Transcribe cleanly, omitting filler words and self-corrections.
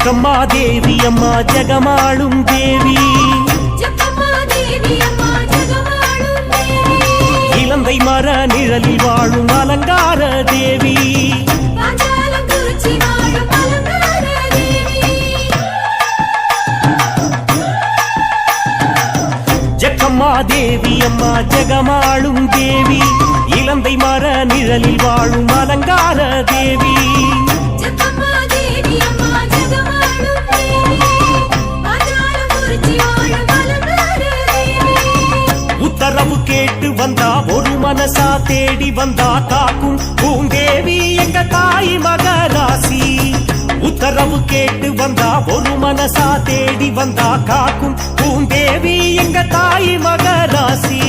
ஜக்கம்மா தேவி அம்மா ஜெகமாளும் தேவி இலந்தை மர நிழலில் வாழும் அலங்கார தேவி ஜக்கம்மா தேவி அம்மா ஜெகமாளும் தேவி இலந்தை மர நிழலில் வாழும் அலங்கார தேவி உத்தரவு கேட்டு வந்தா ஒரு மனசா தேடி வந்தா காக்கும் பூந்தேவி எங்க தாய் மகராசி உத்தரவு கேட்டு வந்தா ஒரு மனசா தேடி வந்தா காக்கும் பூந்தேவி எங்க தாய் மகராசி